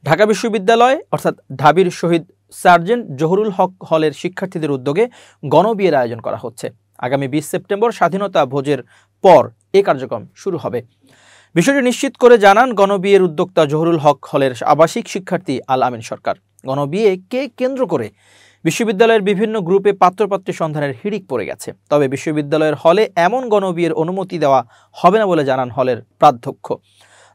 ঢাকা বিশ্ববিদ্যালয় অর্থাৎ ঢাবির শহীদ সার্জেন্ট জহুরুল হক হলের শিক্ষার্থীদের উদ্যোগে গণবিয়ের আয়োজন করা হচ্ছে। আগামী 20 সেপ্টেম্বর স্বাধীনতা ভোজের পর এই কার্যক্রম শুরু হবে। বিষয়টি নিশ্চিত করে জানান গণবিয়ের উদ্যোক্তা জহুরুল হক হলের আবাসিক শিক্ষার্থী আল আমিন সরকার। গণবিয়েকে কেন্দ্র করে বিশ্ববিদ্যালয়ের বিভিন্ন গ্রুপে পাত্রপাত্রী সন্ধানের হিড়িক পড়ে গেছে। তবে বিশ্ববিদ্যালয়ের হলে এমন গণবিয়ের অনুমতি দেওয়া হবে না বলে জানান হলের প্রাধ্যক্ষ।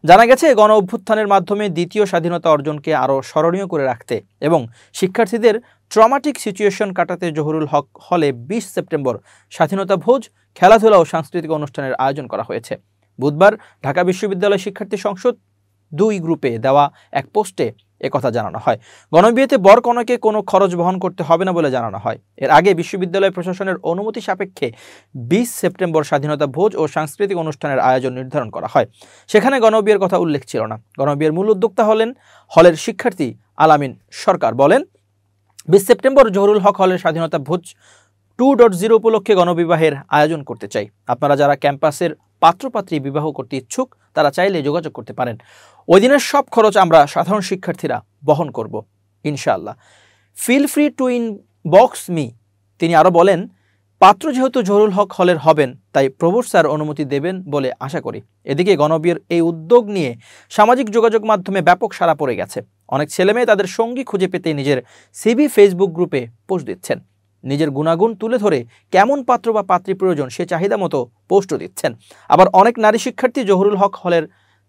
জানা গেছে, গণ অভ্যুত্থানের মাধ্যমে দ্বিতীয় স্বাধীনতা অর্জনকে আরও স্মরণীয় করে রাখতে এবং শিক্ষার্থীদের ট্রমাটিক সিচুয়েশন কাটাতে জহুরুল হক হলে 20 সেপ্টেম্বর স্বাধীনতা ভোজ, খেলাধুলা ও সাংস্কৃতিক অনুষ্ঠানের আয়োজন করা হয়েছে। বুধবার ঢাকা বিশ্ববিদ্যালয় শিক্ষার্থী সংসদ 2 গ্রুপে দেওয়া এক পোস্টে একথা জানানো হয়। গণবিয়েতে বর কনেকে কোনো খরচ বহন করতে হবে না বলে জানানো হয়। এর আগে বিশ্ববিদ্যালয় প্রশাসনের অনুমতি সাপেক্ষে 20 সেপ্টেম্বর স্বাধীনতা ভোজ ও সাংস্কৃতিক অনুষ্ঠানের আয়োজন নির্ধারণ করা হয়। সেখানে গণবিয়ের কথা উল্লেখ ছিল না। গণবিয়ের মূল উদ্যোক্তা হলেন হলের শিক্ষার্থী আল আমিন সরকার। বলেন, 20 সেপ্টেম্বর জহুরুল হক হলের স্বাধীনতা ভোজ 2.0 উপলক্ষে গণবিবাহের আয়োজন করতে চাই। আপনারা যারা ক্যাম্পাসের পাত্রপাত্রী বিবাহ করতে ইচ্ছুক তারা চাইলে যোগাযোগ করতে পারেন। ওই দিনের সব খরচ আমরা সাধারণ শিক্ষার্থীরা বহন করব ইনশাআল্লাহ। Feel free to inbox me. তিনি আরও বলেন, পাত্র যেহেতু জহুরুল হক হলের হবেন তাই প্রভোস্ট স্যার অনুমতি দেবেন বলে আশা করি। এদিকে গণবিয়ের এই উদ্যোগ নিয়ে সামাজিক যোগাযোগ মাধ্যমে ব্যাপক সাড়া পড়ে গেছে। অনেক ছেলেমেয়ে তাদের সঙ্গী খুঁজে পেতে নিজের সিভি ফেসবুক গ্রুপে পোস্ট দিচ্ছেন। নিজের গুণাগুণ তুলে ধরে কেমন পাত্র বা পাত্রী প্রয়োজন সে চাহিদা মতো পোস্টও দিচ্ছেন। আবার অনেক নারী শিক্ষার্থী জহুরুল হক হলের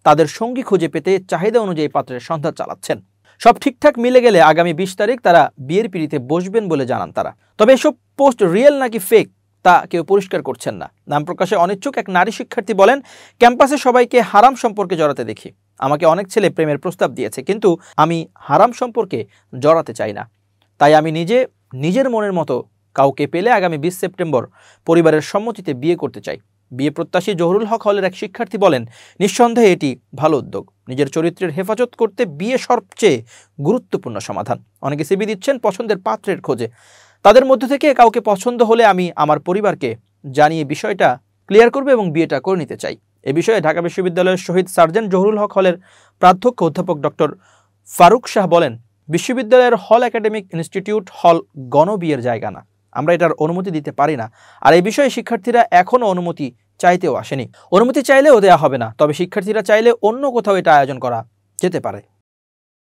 তাদের সঙ্গী খুঁজে পেতে চাহিদা অনুযায়ী পাত্রের সন্ধান চালাচ্ছেন। সব ঠিকঠাক মিলে গেলে আগামী 20 তারিখ তারা বিয়ের পিড়িতে বসবেন বলে জানান তারা। তবে এসব পোস্ট রিয়েল নাকি ফেক তা কেউ পরিষ্কার করছেন না। নাম প্রকাশে অনিচ্ছুক এক নারী শিক্ষার্থী বলেন, ক্যাম্পাসে সবাইকে হারাম সম্পর্কে জড়াতে দেখি। আমাকে অনেক ছেলে প্রেমের প্রস্তাব দিয়েছে, কিন্তু আমি হারাম সম্পর্কে জড়াতে চাই না। তাই আমি নিজের মনের মতো কাউকে পেলে আগামী 20 সেপ্টেম্বর পরিবারের সম্মতিতে বিয়ে করতে চাই। বিয়ে প্রত্যাশী জহুরুল হক হলের এক শিক্ষার্থী বলেন, নিঃসন্দেহে এটি ভালো উদ্যোগ। নিজের চরিত্রের হেফাজত করতে বিয়ে সবচেয়ে গুরুত্বপূর্ণ সমাধান। অনেকে সিভি দিচ্ছেন পছন্দের পাত্রের খোঁজে। তাদের মধ্যে থেকে কাউকে পছন্দ হলে আমি আমার পরিবারকে জানিয়ে বিষয়টা ক্লিয়ার করব এবং বিয়েটা করে নিতে চাই। এ বিষয়ে ঢাকা বিশ্ববিদ্যালয়ের শহীদ সার্জেন্ট জহুরুল হক হলের প্রাধ্যক্ষ অধ্যাপক ডক্টর ফারুক শাহ বলেন, বিশ্ববিদ্যালয়ের হল একাডেমিক ইনস্টিটিউট হল গণবিয়ের জায়গা না। আমরা এটার অনুমতি দিতে পারি না। আর এই বিষয়ে শিক্ষার্থীরা এখনও অনুমতি চাইতেও আসেনি। অনুমতি চাইলেও দেওয়া হবে না। তবে শিক্ষার্থীরা চাইলে অন্য কোথাও এটা আয়োজন করা যেতে পারে।